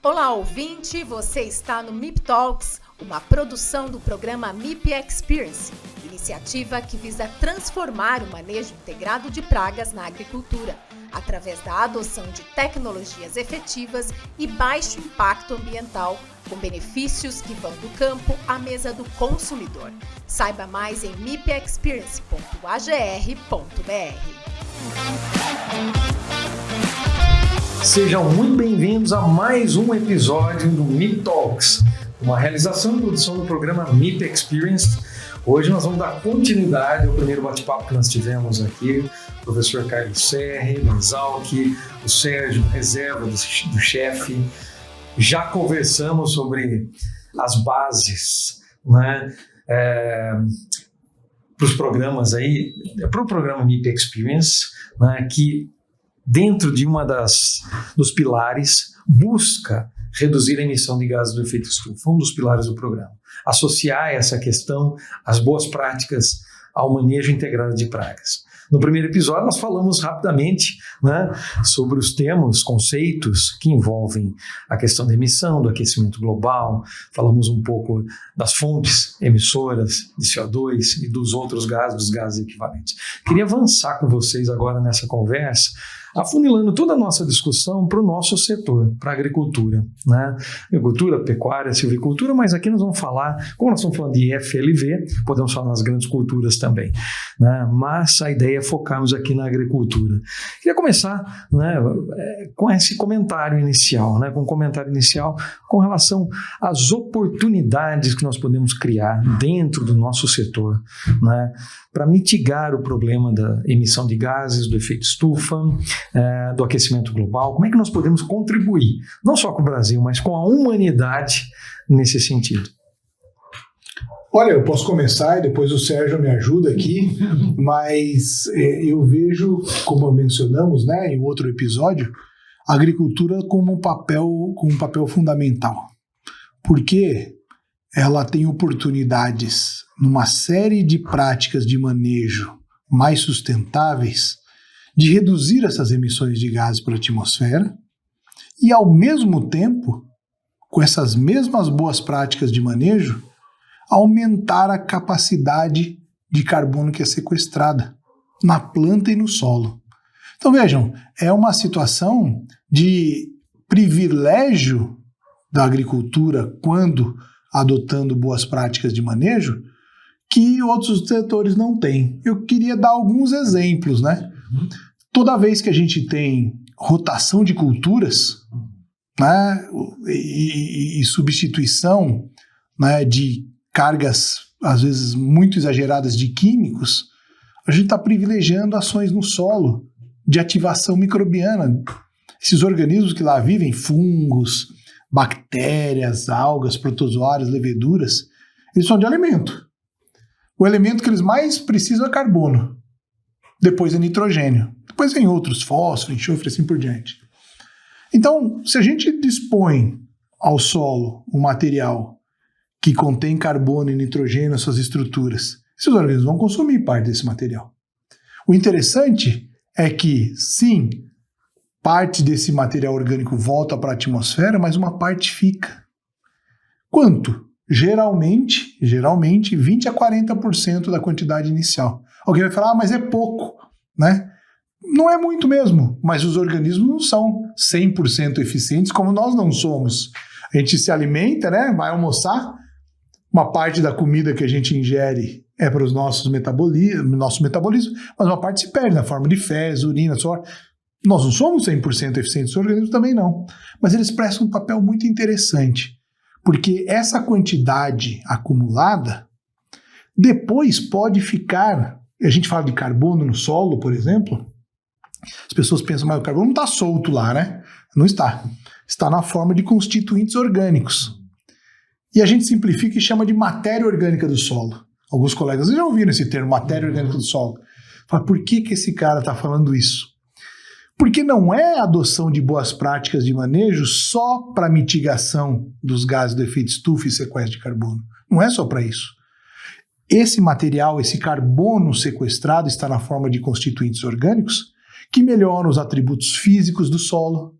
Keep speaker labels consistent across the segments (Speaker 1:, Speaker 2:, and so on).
Speaker 1: Olá, ouvinte! Você está no MIP Talks, uma produção do programa MIP Experience, iniciativa que visa transformar o manejo integrado de pragas na agricultura, através da adoção de tecnologias efetivas e baixo impacto ambiental, com benefícios que vão do campo à mesa do consumidor. Saiba mais em mipexperience.agr.br.
Speaker 2: Sejam muito bem-vindos a mais um episódio do MIP Talks, uma realização e produção do programa MIP Experience. Hoje nós vamos dar continuidade ao primeiro bate-papo que nós tivemos aqui, o professor Carlos Serri, do Exalc, o Sérgio, reserva do chefe. Já conversamos sobre as bases, né, para os programas aí, para o programa MIP Experience, né, que dentro de dos pilares busca reduzir a emissão de gases do efeito estufa, um dos pilares do programa. Associar essa questão às boas práticas ao manejo integrado de pragas. No primeiro episódio nós falamos rapidamente, né, sobre os termos, conceitos que envolvem a questão da emissão, do aquecimento global, falamos um pouco das fontes emissoras de CO2 e dos outros gases, dos gases equivalentes. Queria avançar com vocês agora nessa conversa, afunilando toda a nossa discussão para o nosso setor, para a agricultura, né? Agricultura, pecuária, silvicultura, mas aqui nós vamos falar, como nós estamos falando de FLV, podemos falar nas grandes culturas também, né? Mas a ideia é focarmos aqui na agricultura. Queria começar, né, com esse comentário inicial, né, com relação às oportunidades que nós podemos criar dentro do nosso setor, né, para mitigar o problema da emissão de gases, do efeito estufa, do aquecimento global. Como é que nós podemos contribuir, não só com o Brasil, mas com a humanidade nesse sentido?
Speaker 3: Olha, eu posso começar e depois o Sérgio me ajuda aqui, mas eu vejo, como mencionamos, né, em outro episódio, a agricultura com um papel fundamental, porque ela tem oportunidades numa série de práticas de manejo mais sustentáveis de reduzir essas emissões de gases para a atmosfera e, ao mesmo tempo, com essas mesmas boas práticas de manejo, aumentar a capacidade de carbono que é sequestrada na planta e no solo. Então vejam, é uma situação de privilégio da agricultura quando adotando boas práticas de manejo que outros setores não têm. Eu queria dar alguns exemplos, né? Toda vez que a gente tem rotação de culturas, né, e substituição, né, de cargas, às vezes, muito exageradas de químicos, a gente está privilegiando ações no solo de ativação microbiana. Esses organismos que lá vivem, fungos, bactérias, algas, protozoários, leveduras, eles são de alimento. O elemento que eles mais precisam é carbono. Depois é nitrogênio. Depois vem outros, fósforo, enxofre, assim por diante. Então, se a gente dispõe ao solo um material que contém carbono e nitrogênio nas suas estruturas, esses organismos vão consumir parte desse material. O interessante é que, sim, parte desse material orgânico volta para a atmosfera, mas uma parte fica. Quanto? Geralmente 20 a 40% da quantidade inicial. Alguém vai falar, mas é pouco, né? Não é muito mesmo, mas os organismos não são 100% eficientes, como nós não somos. A gente se alimenta, né? Vai almoçar, uma parte da comida que a gente ingere é para os nosso metabolismo, mas uma parte se perde na forma de fezes, urina, suor. Nós não somos 100% eficientes, os organismos também não. Mas eles prestam um papel muito interessante, porque essa quantidade acumulada depois pode ficar, a gente fala de carbono no solo, por exemplo, as pessoas pensam, mas o carbono não está solto lá, né? Não está. Está na forma de constituintes orgânicos. E a gente simplifica e chama de matéria orgânica do solo. Alguns colegas já ouviram esse termo, matéria orgânica do solo. Fala, por que esse cara está falando isso? Porque não é a adoção de boas práticas de manejo só para mitigação dos gases do efeito estufa e sequestro de carbono. Não é só para isso. Esse material, esse carbono sequestrado está na forma de constituintes orgânicos que melhoram os atributos físicos do solo,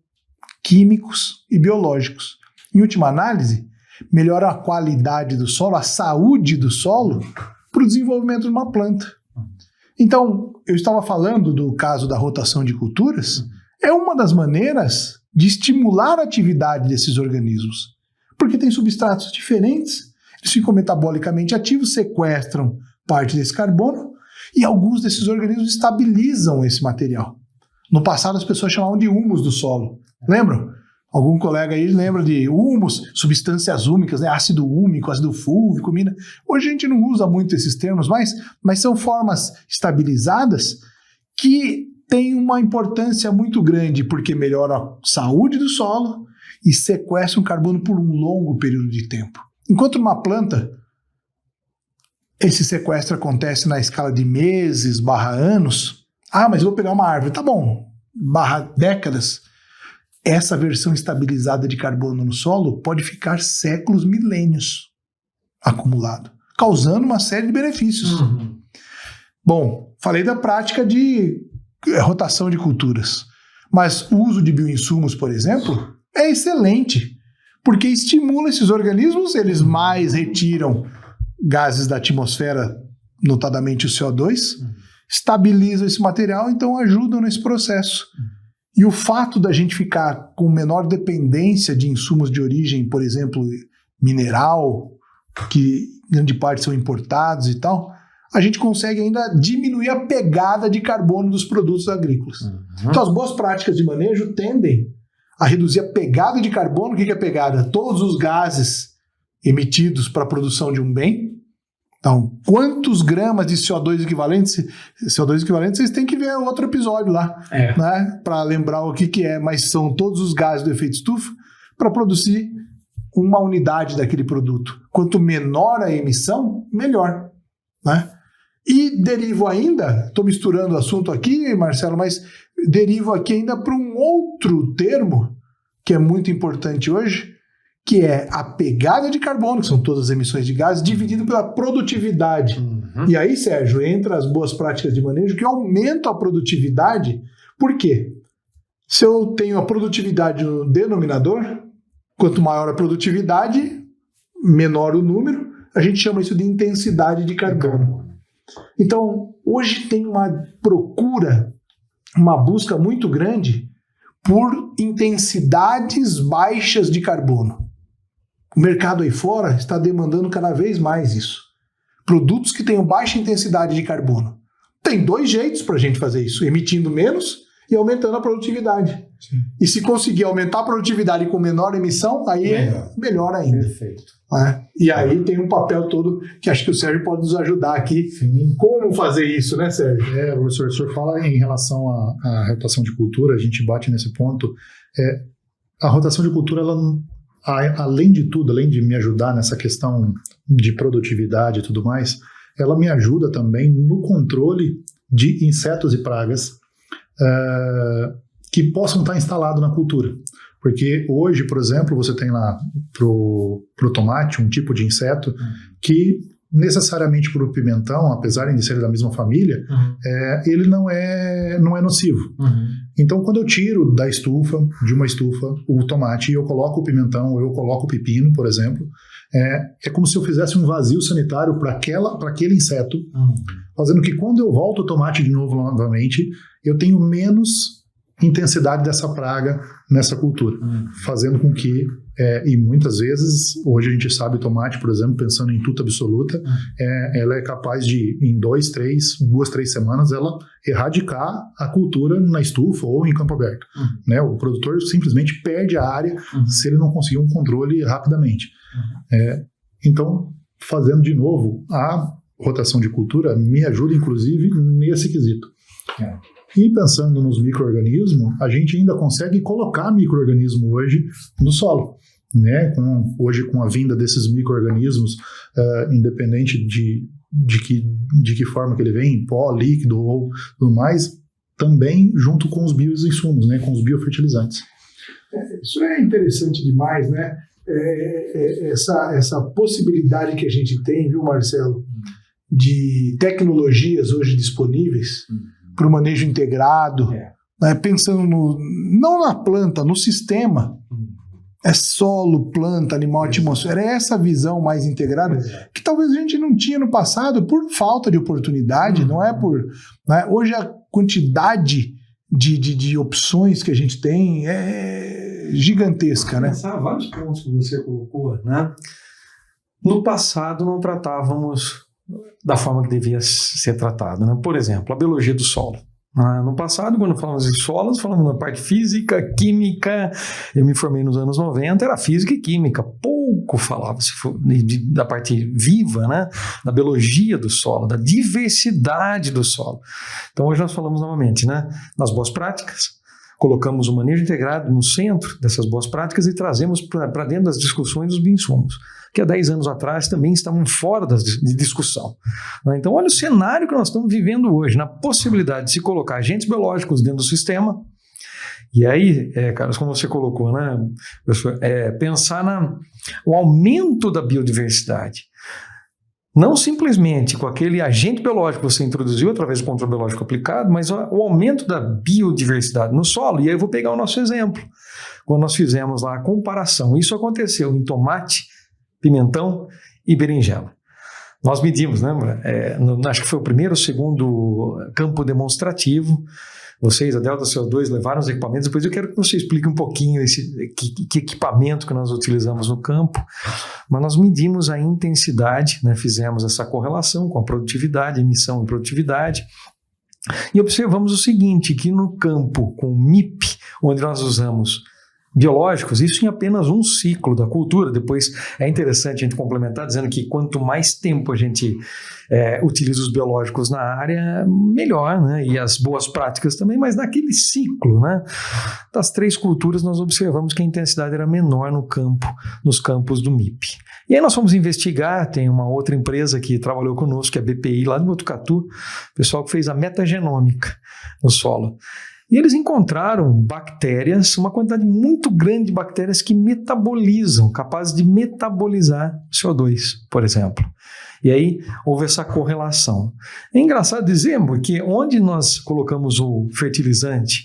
Speaker 3: químicos e biológicos. Em última análise, melhora a qualidade do solo, a saúde do solo, para o desenvolvimento de uma planta. Então, eu estava falando do caso da rotação de culturas, é uma das maneiras de estimular a atividade desses organismos, porque tem substratos diferentes, eles ficam metabolicamente ativos, sequestram parte desse carbono, e alguns desses organismos estabilizam esse material. No passado, as pessoas chamavam de humus do solo. Lembram? Algum colega aí lembra de humus, substâncias úmicas, né? Ácido úmico, ácido fúlvico, mina. Hoje a gente não usa muito esses termos, mas são formas estabilizadas que têm uma importância muito grande, porque melhoram a saúde do solo e sequestram carbono por um longo período de tempo. Enquanto numa planta, esse sequestro acontece na escala de meses, /anos. Ah, mas eu vou pegar uma árvore. Tá bom, /décadas. Essa versão estabilizada de carbono no solo pode ficar séculos, milênios acumulado, causando uma série de benefícios. Bom, falei da prática de rotação de culturas, mas o uso de bioinsumos, por exemplo, é excelente, porque estimula esses organismos, eles mais retiram gases da atmosfera, notadamente o CO2, estabilizam esse material, então ajudam nesse processo. E o fato da gente ficar com menor dependência de insumos de origem, por exemplo, mineral, que grande parte são importados e tal, a gente consegue ainda diminuir a pegada de carbono dos produtos agrícolas. Então as boas práticas de manejo tendem a reduzir a pegada de carbono. O que é pegada? Todos os gases emitidos para a produção de um bem. Então, quantos gramas de CO2 equivalentes? CO2 equivalentes, vocês têm que ver outro episódio lá, né, para lembrar o que é, mas são todos os gases do efeito estufa para produzir uma unidade daquele produto. Quanto menor a emissão, melhor, né? E derivo ainda, estou misturando o assunto aqui, Marcelo, mas derivo aqui ainda para um outro termo que é muito importante hoje, que é a pegada de carbono, que são todas as emissões de gases, dividido pela produtividade. E aí, Sérgio, entra as boas práticas de manejo que aumentam a produtividade. Por quê? Se eu tenho a produtividade no denominador, quanto maior a produtividade, menor o número, a gente chama isso de intensidade de carbono. Então, hoje tem uma procura, uma busca muito grande por intensidades baixas de carbono. O mercado aí fora está demandando cada vez mais isso. Produtos que tenham baixa intensidade de carbono. Tem dois jeitos para a gente fazer isso: emitindo menos e aumentando a produtividade. Sim. E se conseguir aumentar a produtividade com menor emissão, aí é melhor ainda.
Speaker 2: Perfeito.
Speaker 3: E aí tem um papel todo que acho que o Sérgio pode nos ajudar aqui. Sim. Como fazer isso, né, Sérgio?
Speaker 4: Professor, o senhor fala em relação à rotação de cultura, a gente bate nesse ponto. A rotação de cultura, ela não... Além de tudo, além de me ajudar nessa questão de produtividade e tudo mais, ela me ajuda também no controle de insetos e pragas que possam estar instalados na cultura. Porque hoje, por exemplo, você tem lá pro tomate um tipo de inseto que necessariamente para o pimentão, apesar de ser da mesma família, ele não é nocivo. Então, quando eu tiro de uma estufa, o tomate e eu coloco o pimentão, ou eu coloco o pepino, por exemplo, é como se eu fizesse um vazio sanitário para aquele inseto, fazendo que quando eu volto o tomate de novo novamente, eu tenho menos intensidade dessa praga nessa cultura, fazendo com que, e muitas vezes, hoje a gente sabe, o tomate, por exemplo, pensando em tuta absoluta, ela é capaz de, em 2, 3 semanas, ela erradicar a cultura na estufa ou em campo aberto. Né? O produtor simplesmente perde a área se ele não conseguir um controle rapidamente. Então, fazendo de novo, a rotação de cultura me ajuda, inclusive, nesse quesito. E pensando nos micro-organismos, a gente ainda consegue colocar micro-organismo hoje no solo. Né? Hoje, com a vinda desses micro-organismos, independente de que forma que ele vem, em pó, líquido ou tudo mais, também junto com os bioinsumos, né? Com os biofertilizantes.
Speaker 3: Isso é interessante demais, né? Essa possibilidade que a gente tem, viu, Marcelo, de tecnologias hoje disponíveis para o manejo integrado, né, pensando não na planta, no sistema. É solo, planta, animal, atmosfera. É essa visão mais integrada que talvez a gente não tinha no passado por falta de oportunidade, não é por... Né? Hoje a quantidade de opções que a gente tem é gigantesca, né?
Speaker 2: Pensar vários pontos que você colocou, né? No passado não tratávamos da forma que devia ser tratado, né? Por exemplo, a biologia do solo. No passado, quando falamos de solos, falamos na parte física, química. Eu me formei nos anos 90, era física e química. Pouco falava-se da parte viva, né? Da biologia do solo, da diversidade do solo. Então hoje nós falamos novamente, né? Nas boas práticas, colocamos o manejo integrado no centro dessas boas práticas e trazemos para dentro das discussões dos bioinsumos, que há 10 anos atrás também estavam fora de discussão. Então, olha o cenário que nós estamos vivendo hoje, na possibilidade de se colocar agentes biológicos dentro do sistema. E aí, Carlos, como você colocou, né, professor, pensar no aumento da biodiversidade. Não simplesmente com aquele agente biológico que você introduziu através do controle biológico aplicado, mas o aumento da biodiversidade no solo. E aí eu vou pegar o nosso exemplo. Quando nós fizemos lá a comparação, isso aconteceu em tomate, pimentão e berinjela. Nós medimos, né? Acho que foi o primeiro ou segundo campo demonstrativo. Vocês, a Delta CO2, levaram os equipamentos. Depois eu quero que você explique um pouquinho que equipamento que nós utilizamos no campo. Mas nós medimos a intensidade, né? Fizemos essa correlação com a produtividade, emissão e produtividade. E observamos o seguinte, que no campo com MIP, onde nós usamos biológicos, isso em apenas um ciclo da cultura. Depois é interessante a gente complementar dizendo que quanto mais tempo a gente utiliza os biológicos na área, melhor, né? E as boas práticas também, mas naquele ciclo, né? Das 3 culturas nós observamos que a intensidade era menor nos campos do MIP. E aí nós fomos investigar, tem uma outra empresa que trabalhou conosco, que é a BPI, lá de Botucatu, pessoal que fez a metagenômica no solo. E eles encontraram bactérias, uma quantidade muito grande de bactérias que metabolizam, capazes de metabolizar CO2, por exemplo. E aí houve essa correlação. É engraçado dizer, porque onde nós colocamos o fertilizante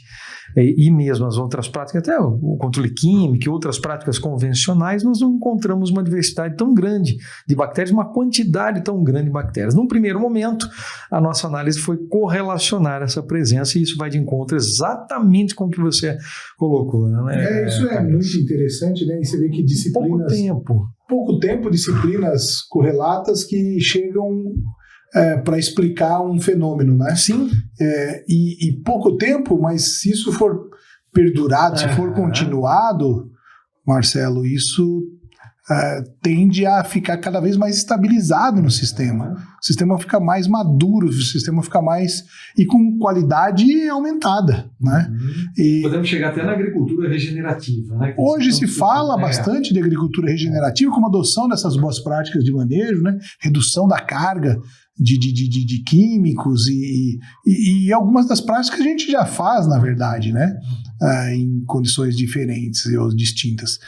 Speaker 2: e mesmo as outras práticas, até o controle químico e outras práticas convencionais, nós não encontramos uma diversidade tão grande de bactérias, uma quantidade tão grande de bactérias. Num primeiro momento, a nossa análise foi correlacionar essa presença e isso vai de encontro exatamente com o que você colocou. Né?
Speaker 3: Isso é muito interessante, né? E você vê que disciplinas... Pouco tempo, disciplinas correlatas que chegam... para explicar um fenômeno, né?
Speaker 2: Sim.
Speaker 3: E pouco tempo, mas se isso for perdurado, se for continuado, Marcelo, isso tende a ficar cada vez mais estabilizado no sistema. O sistema fica mais maduro, o sistema fica mais... e com qualidade aumentada, né?
Speaker 2: Podemos chegar até na agricultura regenerativa, né?
Speaker 3: Hoje se fala bastante de agricultura regenerativa, como adoção dessas boas práticas de manejo, né? Redução da carga de químicos e algumas das práticas a gente já faz, na verdade, né? Em condições diferentes ou distintas.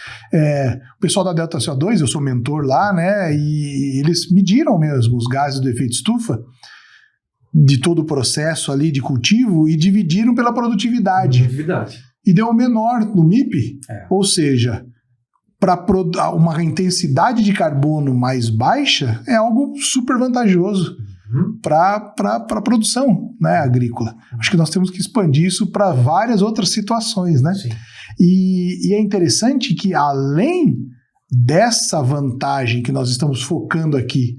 Speaker 3: O pessoal da Delta CO2, eu sou mentor lá, né? E eles mediram mesmo os gases do efeito estufa de todo o processo ali de cultivo e dividiram pela produtividade. E deu o menor no MIP, ou seja, para uma intensidade de carbono mais baixa é algo super vantajoso para a produção, né, agrícola. Acho que nós temos que expandir isso para várias outras situações, né? E é interessante que além dessa vantagem que nós estamos focando aqui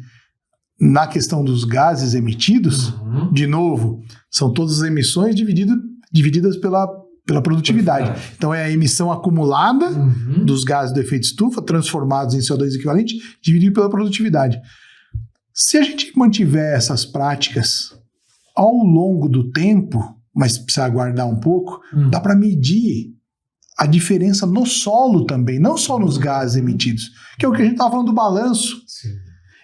Speaker 3: na questão dos gases emitidos, de novo, são todas as emissões divididas pela produtividade. Então é a emissão acumulada dos gases do efeito estufa, transformados em CO2 equivalente, dividido pela produtividade. Se a gente mantiver essas práticas ao longo do tempo, mas precisa aguardar um pouco, dá para medir a diferença no solo também, não só nos gases emitidos, que é o que a gente estava falando do balanço.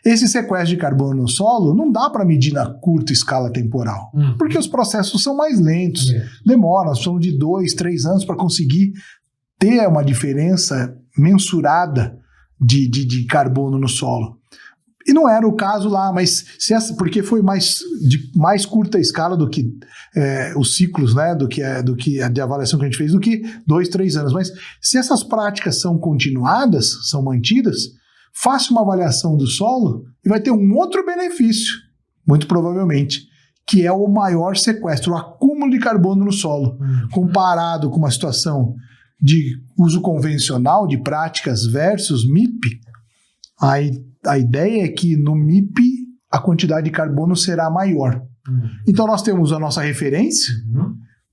Speaker 3: Esse sequestro de carbono no solo não dá para medir na curta escala temporal, porque os processos são mais lentos, demoram, nós precisamos de 2, 3 anos para conseguir ter uma diferença mensurada de carbono no solo. E não era o caso lá, mas porque foi de mais curta escala do que os ciclos, né, do que a de avaliação que a gente fez, do que 2, 3 anos. Mas se essas práticas são continuadas, são mantidas, faça uma avaliação do solo e vai ter um outro benefício, muito provavelmente, que é o maior sequestro, o acúmulo de carbono no solo, comparado com uma situação de uso convencional de práticas versus MIP. A ideia é que no MIP a quantidade de carbono será maior. Então nós temos a nossa referência,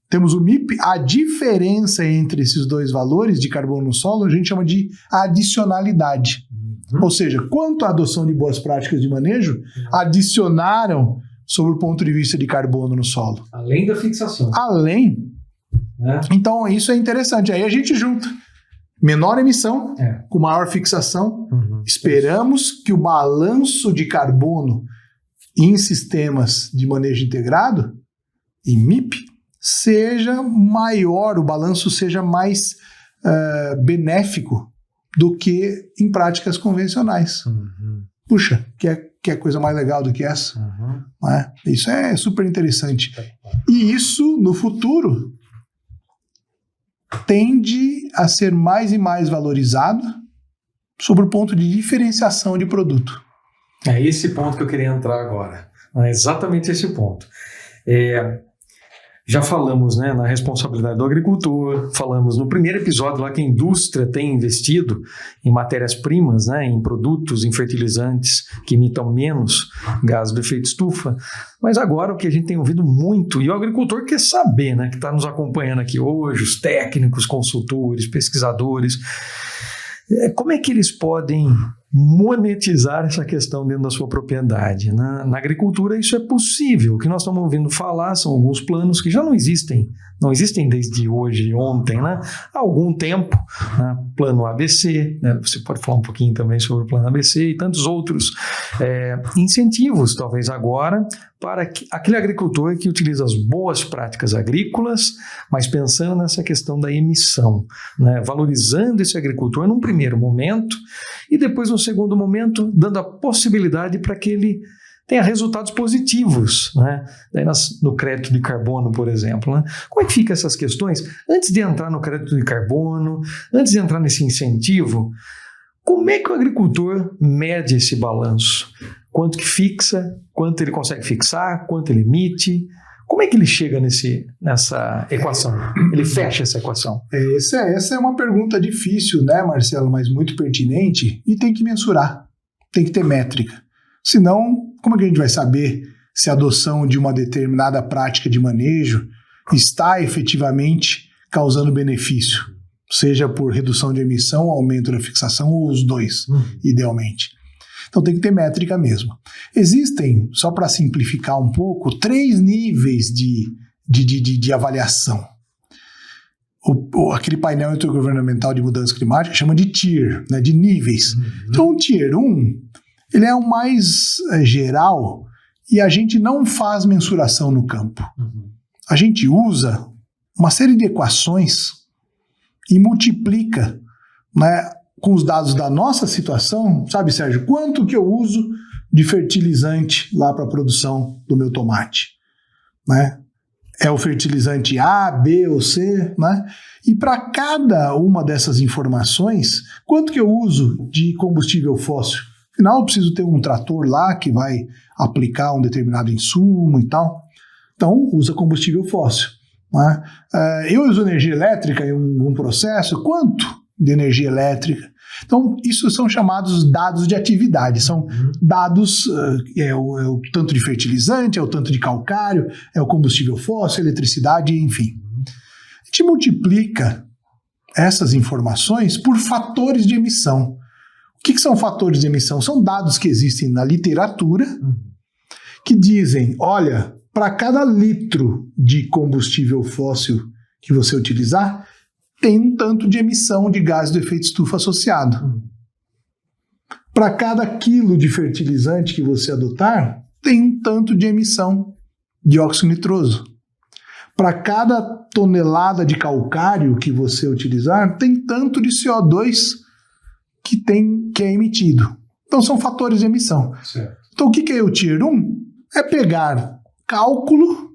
Speaker 3: temos o MIP, a diferença entre esses dois valores de carbono no solo a gente chama de adicionalidade. Ou seja, quanto a adoção de boas práticas de manejo adicionaram sobre o ponto de vista de carbono no solo.
Speaker 2: Além da fixação.
Speaker 3: Além. Então isso é interessante. Aí a gente junta menor emissão com maior fixação. Esperamos que o balanço de carbono em sistemas de manejo integrado, em MIP, seja maior, o balanço seja mais benéfico do que em práticas convencionais. Puxa, quer coisa mais legal do que essa? Né? Isso é super interessante. E isso, no futuro, tende a ser mais e mais valorizado sobre o ponto de diferenciação de produto.
Speaker 2: É esse ponto que eu queria entrar agora. É exatamente esse ponto. Já falamos, né, na responsabilidade do agricultor, falamos no primeiro episódio lá que a indústria tem investido em matérias-primas, né, em produtos, em fertilizantes que emitam menos gases do efeito estufa, mas agora o que a gente tem ouvido muito, e o agricultor quer saber, né, que está nos acompanhando aqui hoje, os técnicos, consultores, pesquisadores, como é que eles podem monetizar essa questão dentro da sua propriedade? Na agricultura isso é possível. O que nós estamos ouvindo falar são alguns planos que já não existem desde hoje, ontem, né? Há algum tempo, né? Plano ABC, né? Você pode falar um pouquinho também sobre o plano ABC e tantos outros incentivos, talvez agora, para aquele agricultor que utiliza as boas práticas agrícolas, mas pensando nessa questão da emissão, né? Valorizando esse agricultor num primeiro momento e depois, no segundo momento, dando a possibilidade para que ele tenha resultados positivos, né? Daí no crédito de carbono, por exemplo. Né? Como é que ficam essas questões? Antes de entrar no crédito de carbono, antes de entrar nesse incentivo, como é que o agricultor mede esse balanço? Quanto que fixa, quanto ele consegue fixar, quanto ele emite? Como é que ele chega nessa equação? Ele fecha essa equação?
Speaker 3: Essa é uma pergunta difícil, né, Marcelo, mas muito pertinente, e tem que mensurar, tem que ter métrica. Senão, como é que a gente vai saber se a adoção de uma determinada prática de manejo está efetivamente causando benefício? Seja por redução de emissão, aumento da fixação ou os dois, idealmente. Então tem que ter métrica mesmo. Existem, só para simplificar um pouco, 3 níveis de avaliação. Aquele painel intergovernamental de mudança climática chama de tier, né, de níveis. Então o tier 1, ele é o mais geral e a gente não faz mensuração no campo. A gente usa uma série de equações e multiplica, né, com os dados da nossa situação, sabe, Sérgio, quanto que eu uso de fertilizante lá para a produção do meu tomate, né? É o fertilizante A, B ou C, né? E para cada uma dessas informações, quanto que eu uso de combustível fóssil? Afinal, eu preciso ter um trator lá que vai aplicar um determinado insumo e tal. Então, usa combustível fóssil, né? Eu uso energia elétrica em um processo, quanto de energia elétrica? Então, isso são chamados dados de atividade, são dados, é o tanto de fertilizante, é o tanto de calcário, é o combustível fóssil, eletricidade, enfim. A gente multiplica essas informações por fatores de emissão. O que são fatores de emissão? São dados que existem na literatura que dizem, olha, para cada litro de combustível fóssil que você utilizar, tem um tanto de emissão de gás do efeito estufa associado. Para cada quilo de fertilizante que você adotar, tem um tanto de emissão de óxido nitroso. Para cada tonelada de calcário que você utilizar, tem tanto de CO2 que é emitido. Então são fatores de emissão.
Speaker 2: Certo.
Speaker 3: Então o que é o Tier 1? É pegar cálculo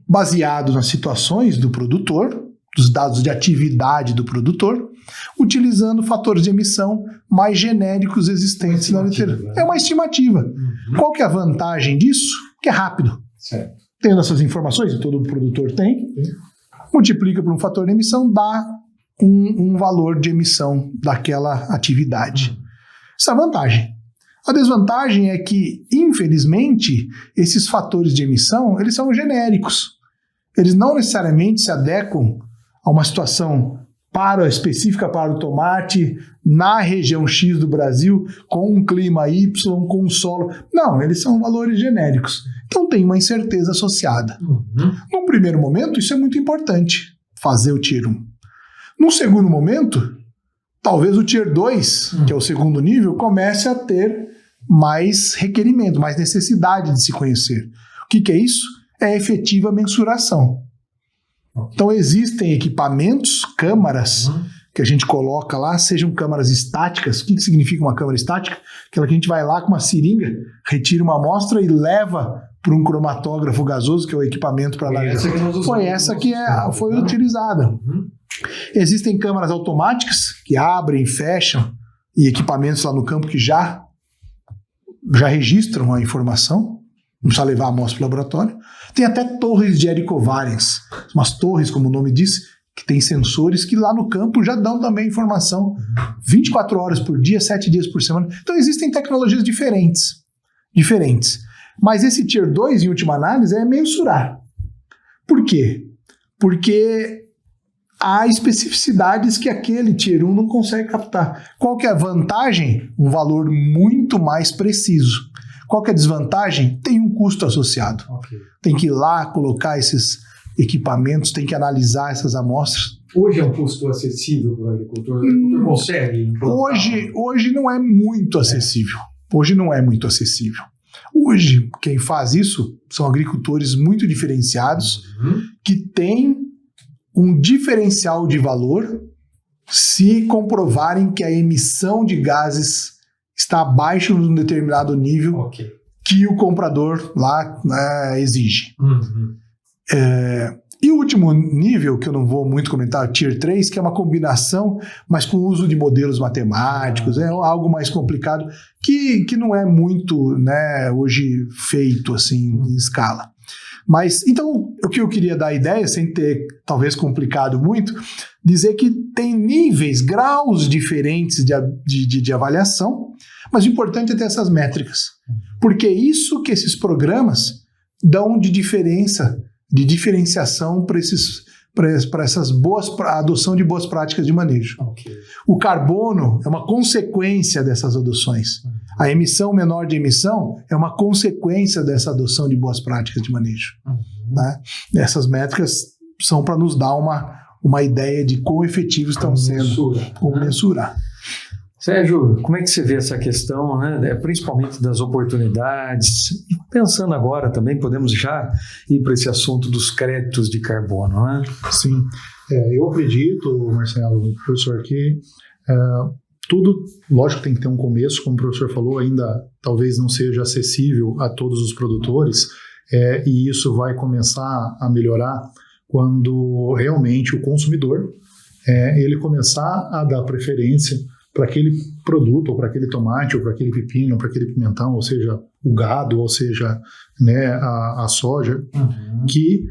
Speaker 3: baseado nas situações do produtor, dos dados de atividade do produtor, utilizando fatores de emissão mais genéricos existentes na literatura. É uma estimativa. Qual que é a vantagem disso? Que é rápido.
Speaker 2: Certo.
Speaker 3: Tendo essas informações, que todo produtor tem, multiplica por um fator de emissão, dá um valor de emissão daquela atividade. Essa é a vantagem. A desvantagem é que, infelizmente, esses fatores de emissão, eles são genéricos. Eles não necessariamente se adequam a uma situação específica para o tomate, na região X do Brasil, com um clima Y, com um solo. Não, eles são valores genéricos. Então tem uma incerteza associada. Num primeiro momento, isso é muito importante, fazer o Tier 1. Num segundo momento, talvez o Tier 2, que é o segundo nível, comece a ter mais requerimento, mais necessidade de se conhecer. O que é isso? É a efetiva mensuração. Então existem equipamentos, câmaras, que a gente coloca lá, sejam câmaras estáticas. O que significa uma câmara estática? Aquela que a gente vai lá com uma seringa, retira uma amostra e leva para um cromatógrafo gasoso, que é o equipamento para analisar. Foi essa que foi utilizada. Existem câmaras automáticas que abrem e fecham, e equipamentos lá no campo que já registram a informação. Não precisa levar a amostra para o laboratório. Tem até torres de Eric-Variance, umas torres, como o nome diz, que tem sensores que lá no campo já dão também informação 24 horas por dia, 7 dias por semana. Então existem tecnologias diferentes. Mas esse Tier 2, em última análise, é mensurar. Por quê? Porque há especificidades que aquele Tier 1 não consegue captar. Qual que é a vantagem? Um valor muito mais preciso. Qual que é a desvantagem? Tem um custo associado. Tem que ir lá, colocar esses equipamentos, tem que analisar essas amostras.
Speaker 2: Hoje é um custo acessível para o agricultor? O agricultor consegue?
Speaker 3: Hoje não é muito acessível. Hoje, quem faz isso são agricultores muito diferenciados, que têm um diferencial de valor se comprovarem que a emissão de gases está abaixo de um determinado nível que o comprador lá exige. E o último nível, que eu não vou muito comentar, o Tier 3, que é uma combinação, mas com o uso de modelos matemáticos, é algo mais complicado, que não é muito, né, hoje feito assim em escala. Mas, então, o que eu queria dar a ideia, sem ter talvez complicado muito, dizer que tem níveis, graus diferentes de avaliação, mas o importante é ter essas métricas, porque é isso que esses programas dão de diferenciação para a adoção de boas práticas de manejo. O carbono é uma consequência dessas adoções. A emissão menor de emissão é uma consequência dessa adoção de boas práticas de manejo. Né? Essas métricas são para nos dar uma ideia de quão efetivos estão sendo, como mensurar.
Speaker 2: Sérgio, como é que você vê essa questão, né, principalmente das oportunidades? E pensando agora também, podemos já ir para esse assunto dos créditos de carbono, né?
Speaker 4: Sim, eu acredito, Marcelo, professor, que tudo, lógico, tem que ter um começo, como o professor falou, ainda talvez não seja acessível a todos os produtores, e isso vai começar a melhorar quando realmente o consumidor ele começar a dar preferência para aquele produto, ou para aquele tomate, ou para aquele pepino, ou para aquele pimentão, ou seja, o gado, ou seja, né, a soja, que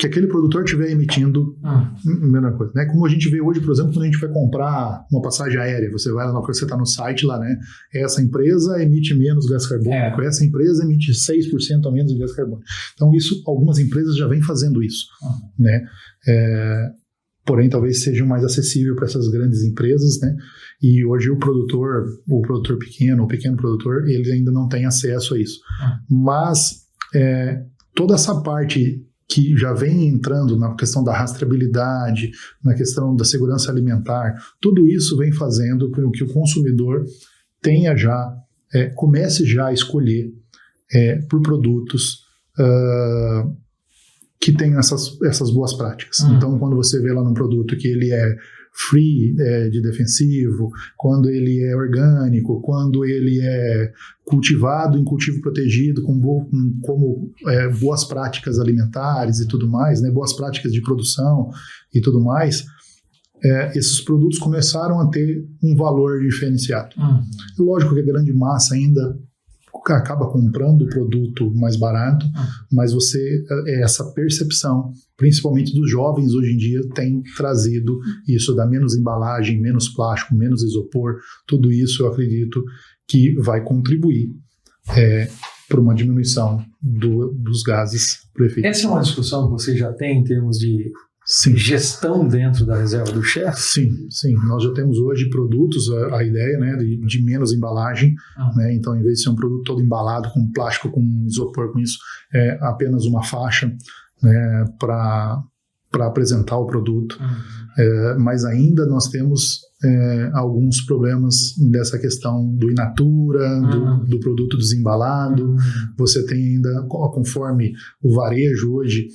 Speaker 4: aquele produtor estiver emitindo a mesma coisa. Né? Como a gente vê hoje, por exemplo, quando a gente vai comprar uma passagem aérea, você vai lá, você está no site lá, né? Essa empresa emite menos gás carbônico, essa empresa emite 6% a menos de gás carbônico. Então, isso, algumas empresas já vêm fazendo isso, né? Porém, talvez seja mais acessível para essas grandes empresas, né? E hoje o produtor pequeno, o pequeno produtor, ele ainda não tem acesso a isso. Mas toda essa parte que já vem entrando na questão da rastreabilidade, na questão da segurança alimentar, tudo isso vem fazendo com que o consumidor tenha comece já a escolher por produtos que tem essas boas práticas. Então, quando você vê lá num produto que ele é free de defensivo, quando ele é orgânico, quando ele é cultivado em cultivo protegido, como boas práticas alimentares e tudo mais, né, boas práticas de produção e tudo mais, esses produtos começaram a ter um valor diferenciado. Lógico que a grande massa ainda acaba comprando o produto mais barato, mas essa percepção, principalmente dos jovens hoje em dia, tem trazido isso da menos embalagem, menos plástico, menos isopor, tudo isso eu acredito que vai contribuir para uma diminuição dos gases por efeito.
Speaker 2: Essa é uma discussão que você já tem em termos de gestão dentro da reserva do chefe?
Speaker 4: Sim. Nós já temos hoje produtos, a ideia, né, de menos embalagem, né, então em vez de ser um produto todo embalado com plástico, com isopor, com isso, é apenas uma faixa, né, para apresentar o produto. Mas ainda nós temos alguns problemas dessa questão do in natura, do produto desembalado. Você tem ainda, conforme o varejo hoje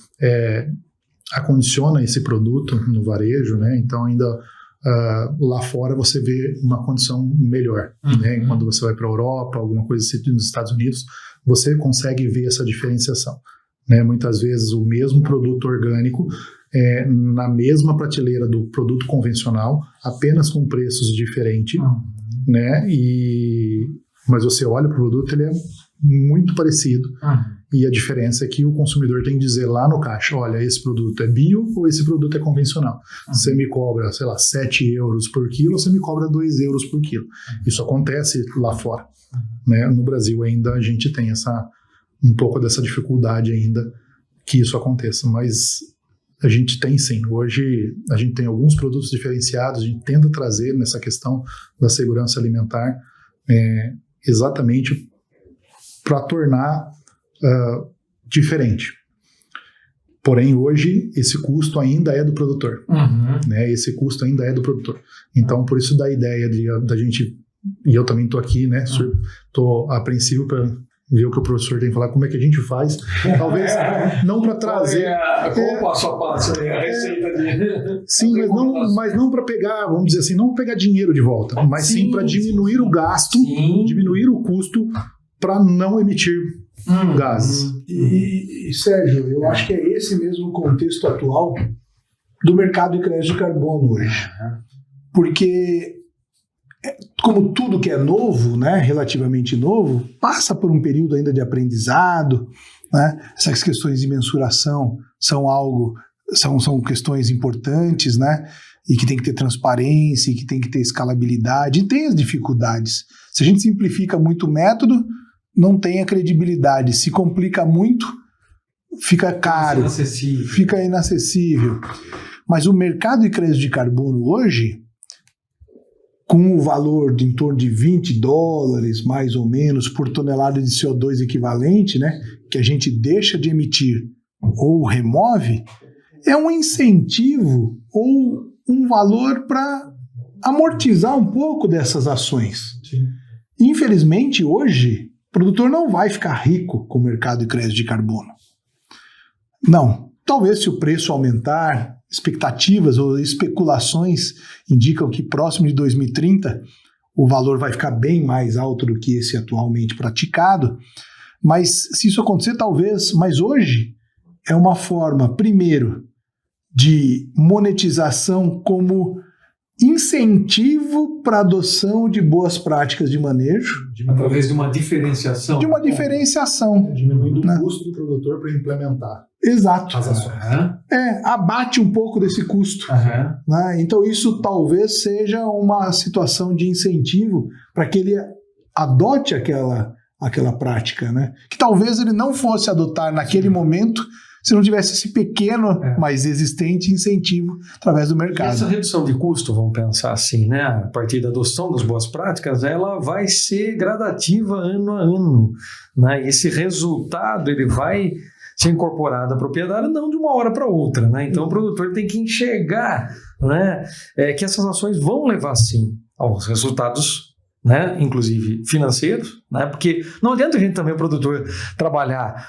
Speaker 4: acondiciona esse produto no varejo, né? Então ainda lá fora você vê uma condição melhor, né? Quando você vai para a Europa, alguma coisa assim, nos Estados Unidos, você consegue ver essa diferenciação, né? Muitas vezes o mesmo produto orgânico na mesma prateleira do produto convencional, apenas com preços diferentes, né? Mas você olha para o produto, ele é muito parecido. E a diferença é que o consumidor tem que dizer lá no caixa, olha, esse produto é bio ou esse produto é convencional. Você me cobra, sei lá, 7 euros por quilo, ou você me cobra 2 euros por quilo. Isso acontece lá fora, né? No Brasil ainda a gente tem um pouco dessa dificuldade ainda que isso aconteça, mas a gente tem sim. Hoje a gente tem alguns produtos diferenciados, a gente tenta trazer nessa questão da segurança alimentar exatamente para tornar diferente. Porém, hoje, esse custo ainda é do produtor. Né? Esse custo ainda é do produtor. Então, por isso da ideia da gente, e eu também estou aqui, né? Estou apreensivo para ver o que o professor tem que falar, como é que a gente faz. Talvez não para trazer...
Speaker 2: Como passo a passo a receita de...
Speaker 4: Sim, mas não para pegar, vamos dizer assim, não pegar dinheiro de volta, mas sim para diminuir o gasto, diminuir o custo para não emitir gases.
Speaker 3: E Sérgio, eu acho que é esse mesmo contexto atual do mercado de crédito de carbono hoje. Porque, como tudo que é novo, né, relativamente novo, passa por um período ainda de aprendizado, né? Essas questões de mensuração são questões importantes, né? E que tem que ter transparência, e que tem que ter escalabilidade, e tem as dificuldades. Se a gente simplifica muito o método, não tem a credibilidade. Se complica muito, fica caro, fica inacessível. Mas o mercado de crédito de carbono hoje, com o valor de em torno de $20, mais ou menos, por tonelada de CO2 equivalente, né, que a gente deixa de emitir ou remove, é um incentivo ou um valor para amortizar um pouco dessas ações. Infelizmente, hoje, o produtor não vai ficar rico com o mercado de crédito de carbono. Não. Talvez se o preço aumentar, expectativas ou especulações indicam que próximo de 2030 o valor vai ficar bem mais alto do que esse atualmente praticado. Mas se isso acontecer, talvez. Mas hoje é uma forma, primeiro, de monetização como incentivo para a adoção de boas práticas de manejo.
Speaker 2: Através de uma diferenciação.
Speaker 3: De uma diferenciação.
Speaker 4: Diminuindo o custo do produtor para implementar.
Speaker 3: Exato.
Speaker 4: As ações.
Speaker 3: Abate um pouco desse custo. Né? Então isso talvez seja uma situação de incentivo para que ele adote aquela prática, né? Que talvez ele não fosse adotar naquele momento se não tivesse esse pequeno, mas existente incentivo através do mercado.
Speaker 2: E essa redução de custo, vamos pensar assim, né? A partir da adoção das boas práticas, ela vai ser gradativa ano a ano, né? E esse resultado ele vai ser incorporado à propriedade não de uma hora para outra, né? Então o produtor tem que enxergar, né, que essas ações vão levar sim aos resultados, né, inclusive financeiros, né, porque não adianta a gente também, o produtor, trabalhar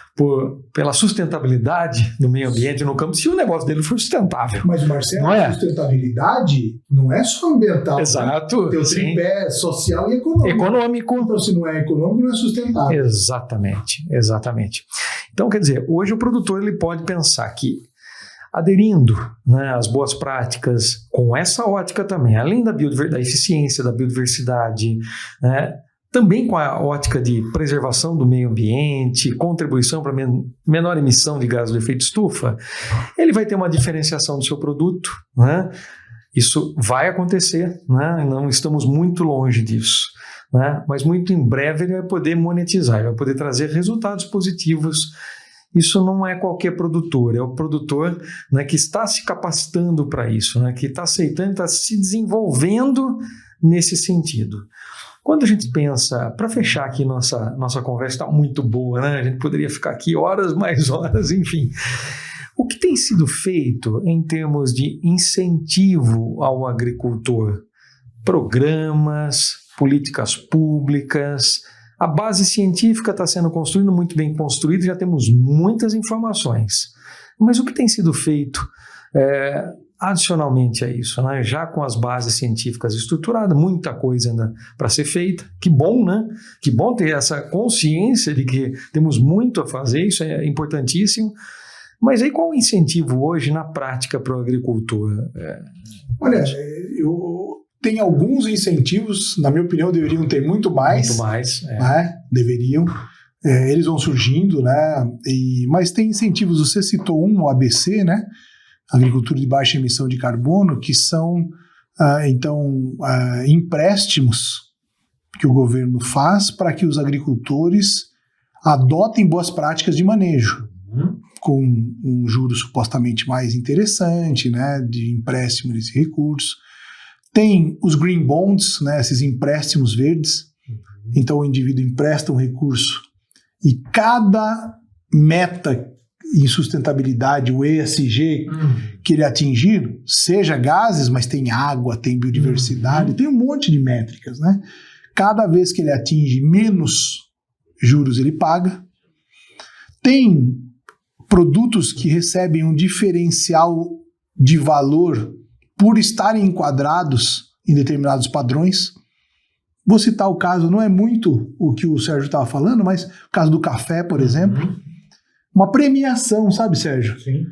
Speaker 2: pela sustentabilidade do meio ambiente no campo se o negócio dele for sustentável.
Speaker 3: Mas, Marcelo,
Speaker 2: Não é?
Speaker 3: a sustentabilidade não é só ambiental.
Speaker 2: Exato.
Speaker 3: Né? Tem o
Speaker 2: Sim.
Speaker 3: tripé social e econômico.
Speaker 2: Econômico.
Speaker 3: Então, se não é econômico, não é sustentável.
Speaker 2: Exatamente. Então, quer dizer, hoje o produtor ele pode pensar que aderindo, né, às boas práticas com essa ótica também, além da eficiência, da biodiversidade, né, também com a ótica de preservação do meio ambiente, contribuição para menor emissão de gases do efeito estufa, ele vai ter uma diferenciação do seu produto, né? Isso vai acontecer, né? Não estamos muito longe disso, né? Mas muito em breve ele vai poder monetizar, ele vai poder trazer resultados positivos. Isso não é qualquer produtor, é o produtor, né, que está se capacitando para isso, né, que está aceitando, está se desenvolvendo nesse sentido. Quando a gente pensa, para fechar aqui nossa conversa está muito boa, né? A gente poderia ficar aqui horas mais horas, enfim. O que tem sido feito em termos de incentivo ao agricultor? Programas, políticas públicas. A base científica está sendo construída, muito bem construída, já temos muitas informações. Mas o que tem sido feito adicionalmente a isso, né? Já com as bases científicas estruturadas, muita coisa ainda para ser feita. Que bom, né? Que bom ter essa consciência de que temos muito a fazer, isso é importantíssimo. Mas aí qual o incentivo hoje na prática para o agricultor?
Speaker 3: Olha, tem alguns incentivos, na minha opinião, deveriam ter muito mais.
Speaker 2: Muito mais,
Speaker 3: né? Deveriam. Eles vão surgindo, né? Mas tem incentivos, você citou o ABC, né? Agricultura de baixa emissão de carbono, que são, empréstimos que o governo faz para que os agricultores adotem boas práticas de manejo, com um juro supostamente mais interessante, né? De empréstimo desse recurso. Tem os green bonds, né, esses empréstimos verdes. Então o indivíduo empresta um recurso e cada meta em sustentabilidade, o ESG, que ele atingir, seja gases, mas tem água, tem biodiversidade, tem um monte de métricas, né? Cada vez que ele atinge menos juros ele paga. Tem produtos que recebem um diferencial de valor por estarem enquadrados em determinados padrões. Vou citar o caso, não é muito o que o Sérgio estava falando, mas o caso do café, por exemplo. Uma premiação, sabe, Sérgio?
Speaker 2: Sim.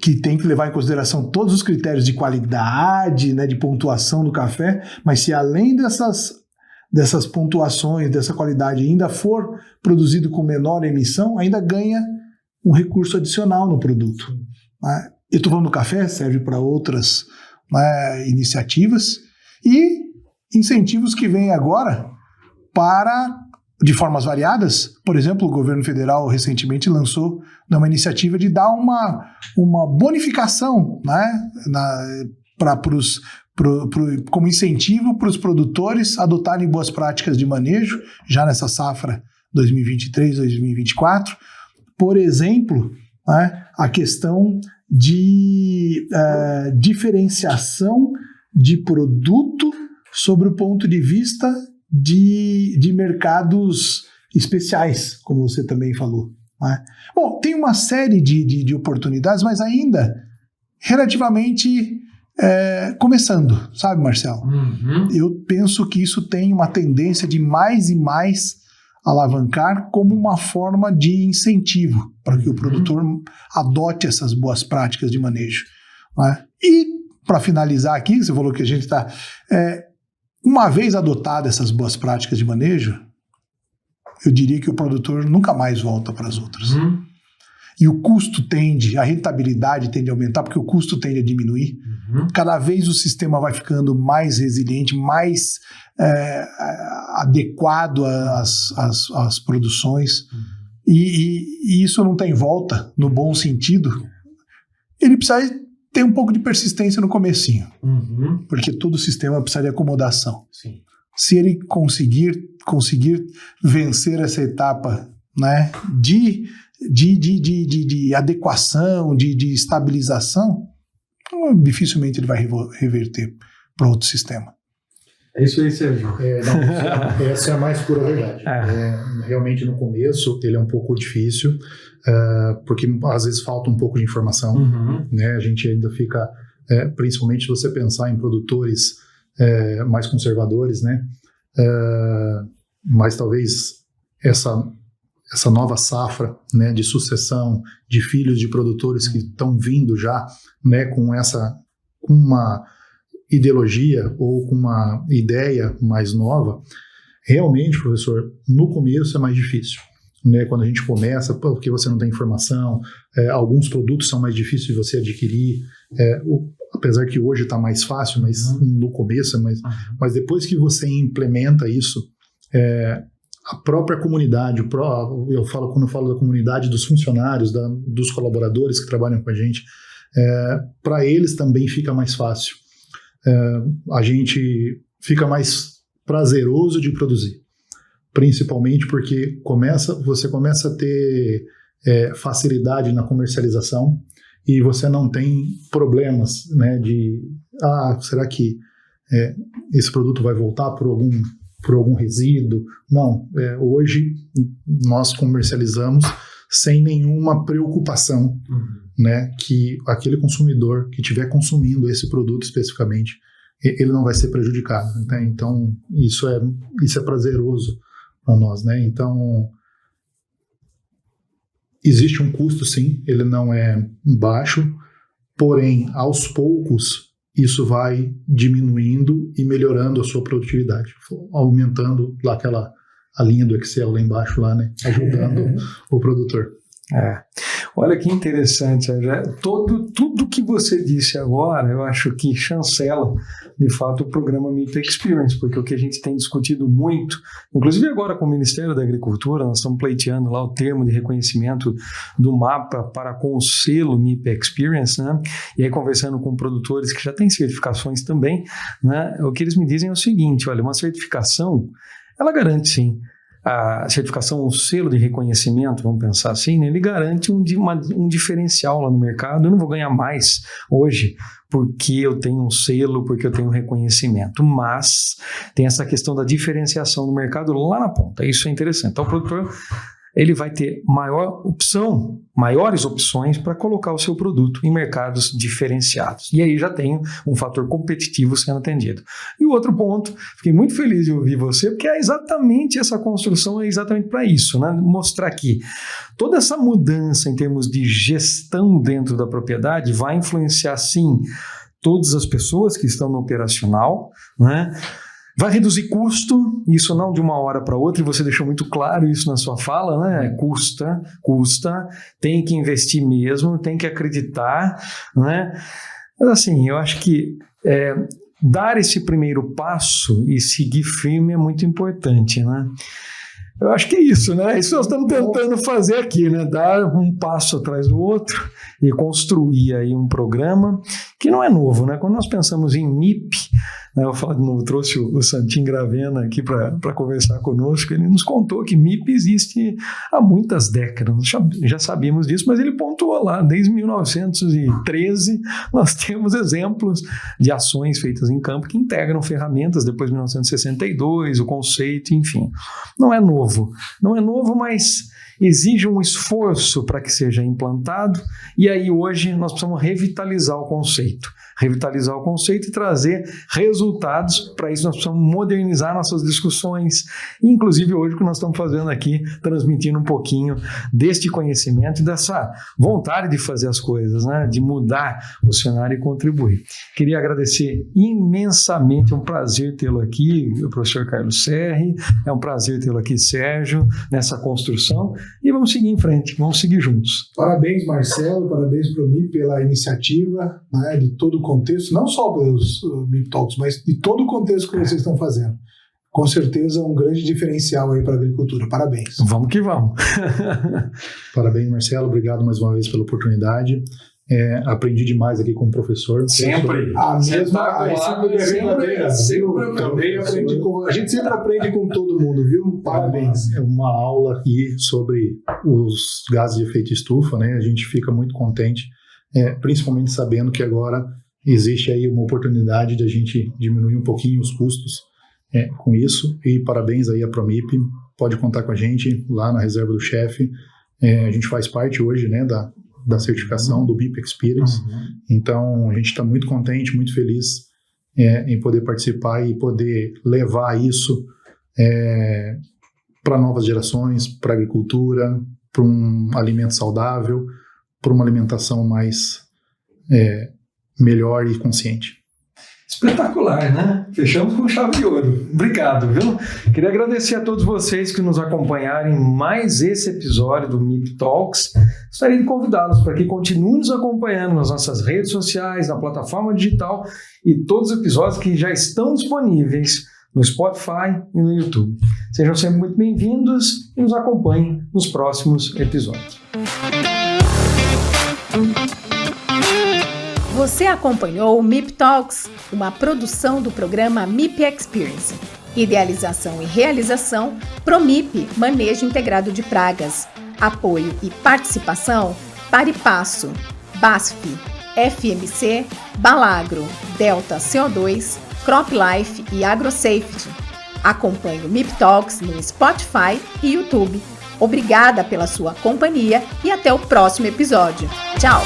Speaker 3: Que tem que levar em consideração todos os critérios de qualidade, né, de pontuação do café, mas se além dessas pontuações, dessa qualidade ainda for produzido com menor emissão, ainda ganha um recurso adicional no produto. Né? Eu estou falando do café, serve para outras, né, iniciativas e incentivos que vêm agora de formas variadas. Por exemplo, o governo federal recentemente lançou uma iniciativa de dar uma bonificação, né, como incentivo para os produtores adotarem boas práticas de manejo, já nessa safra 2023-2024. Por exemplo, né, a questão de diferenciação de produto sobre o ponto de vista de mercados especiais, como você também falou. Né? Bom, tem uma série de oportunidades, mas ainda relativamente começando, sabe, Marcelo? Eu penso que isso tem uma tendência de mais e mais alavancar como uma forma de incentivo para que o produtor adote essas boas práticas de manejo. Né? E, para finalizar aqui, você falou que a gente está... uma vez adotadas essas boas práticas de manejo, eu diria que o produtor nunca mais volta para as outras. E o custo a rentabilidade tende a aumentar, porque o custo tende a diminuir. Cada vez o sistema vai ficando mais resiliente, mais adequado às produções. E isso não tem volta, no bom sentido. Ele precisa ter um pouco de persistência no comecinho, porque todo o sistema precisa de acomodação.
Speaker 2: Sim.
Speaker 3: Se ele conseguir vencer essa etapa, né, de adequação, de estabilização, dificilmente ele vai reverter para outro sistema.
Speaker 2: É isso aí, Sérgio.
Speaker 4: Essa é a mais pura verdade. Realmente, no começo, ele é um pouco difícil, porque às vezes falta um pouco de informação. Né? A gente ainda fica, principalmente se você pensar em produtores mais conservadores, né? Mas talvez essa nova safra, né, de sucessão de filhos de produtores que estão vindo já, né, com uma ideologia ou com uma ideia mais nova, realmente, professor, no começo é mais difícil. Né, quando a gente começa, porque você não tem informação, alguns produtos são mais difíceis de você adquirir, apesar que hoje está mais fácil, mas no começo é mais... Mas depois que você implementa isso, a própria comunidade, quando eu falo da comunidade, dos funcionários, dos colaboradores que trabalham com a gente, para eles também fica mais fácil. A gente fica mais prazeroso de produzir, principalmente porque você começa a ter facilidade na comercialização e você não tem problemas, né, de será que esse produto vai voltar por algum resíduo? Não, hoje nós comercializamos sem nenhuma preocupação, né, que aquele consumidor que estiver consumindo esse produto especificamente, ele não vai ser prejudicado. Né? Então, isso é prazeroso para nós. Né? Então, existe um custo, sim, ele não é baixo, porém, aos poucos, isso vai diminuindo e melhorando a sua produtividade, aumentando lá a linha do Excel lá embaixo, lá, né, ajudando o produtor.
Speaker 2: Olha que interessante, tudo que você disse agora, eu acho que chancela, de fato, o programa MIP Experience, porque o que a gente tem discutido muito, inclusive agora com o Ministério da Agricultura, nós estamos pleiteando lá o termo de reconhecimento do mapa com o selo MIP Experience, né? E aí conversando com produtores que já têm certificações também, né? O que eles me dizem é o seguinte, olha, uma certificação, ela garante sim, a certificação, o selo de reconhecimento, vamos pensar assim, né, ele garante um diferencial lá no mercado. Eu não vou ganhar mais hoje porque eu tenho um selo, porque eu tenho um reconhecimento, mas tem essa questão da diferenciação no mercado lá na ponta, isso é interessante. Então o produtor, ele vai ter maiores opções para colocar o seu produto em mercados diferenciados. E aí já tem um fator competitivo sendo atendido. E o outro ponto, fiquei muito feliz de ouvir você, porque essa construção é exatamente para isso, né? Mostrar que toda essa mudança em termos de gestão dentro da propriedade vai influenciar, sim, todas as pessoas que estão no operacional, né? Vai reduzir custo, isso não de uma hora para outra, e você deixou muito claro isso na sua fala, né? Custa, tem que investir mesmo, tem que acreditar, né? Mas assim, eu acho que dar esse primeiro passo e seguir firme é muito importante, né? Eu acho que é isso, né? Isso nós estamos tentando fazer aqui, né? Dar um passo atrás do outro e construir aí um programa que não é novo, né? Quando nós pensamos em MIP, né, eu falo de novo, trouxe o Santim Gravena aqui para conversar conosco, ele nos contou que MIP existe há muitas décadas, já sabíamos disso, mas ele pontuou lá, desde 1913, nós temos exemplos de ações feitas em campo que integram ferramentas, depois de 1962, o conceito, enfim. Não é novo, mas exige um esforço para que seja implantado, e aí hoje nós precisamos revitalizar o conceito e trazer resultados. Para isso nós precisamos modernizar nossas discussões, inclusive hoje o que nós estamos fazendo aqui, transmitindo um pouquinho deste conhecimento e dessa vontade de fazer as coisas, né? De mudar o cenário e contribuir. Queria agradecer imensamente, é um prazer tê-lo aqui, o professor Carlos Serri, é um prazer tê-lo aqui, Sérgio, nessa construção, e vamos seguir em frente, vamos seguir juntos.
Speaker 3: Parabéns, Marcelo, parabéns para o MIP pela iniciativa, né, de todo o contexto, não só pelos MIP Talks, mas de todo o contexto que vocês estão fazendo. Com certeza um grande diferencial aí para a agricultura. Parabéns.
Speaker 2: Vamos que vamos.
Speaker 4: Parabéns, Marcelo. Obrigado mais uma vez pela oportunidade. Aprendi demais aqui com o professor.
Speaker 2: Sempre.
Speaker 3: A gente sempre aprende com todo mundo, viu? Parabéns.
Speaker 4: É uma aula aqui sobre os gases de efeito estufa, né? A gente fica muito contente, principalmente sabendo que agora existe aí uma oportunidade de a gente diminuir um pouquinho os custos com isso, e parabéns aí à Promip, pode contar com a gente lá na reserva do chefe. A gente faz parte hoje, né, da certificação do MIP Experience, então a gente está muito contente, muito feliz em poder participar e poder levar isso para novas gerações, para a agricultura, para um alimento saudável, para uma alimentação mais melhor e consciente.
Speaker 2: Espetacular, né? Fechamos com chave de ouro. Obrigado, viu? Queria agradecer a todos vocês que nos acompanharam em mais esse episódio do MIP Talks. Gostaria de convidá-los para que continuem nos acompanhando nas nossas redes sociais, na plataforma digital e todos os episódios que já estão disponíveis no Spotify e no YouTube. Sejam sempre muito bem-vindos e nos acompanhem nos próximos episódios.
Speaker 1: Você acompanhou o MIP Talks, uma produção do programa MIP Experience. Idealização e realização, Promip, Manejo Integrado de Pragas. Apoio e participação, Paripasso, BASF, FMC, Balagro, Delta CO2, CropLife e AgroSafety. Acompanhe o MIP Talks no Spotify e YouTube. Obrigada pela sua companhia e até o próximo episódio. Tchau!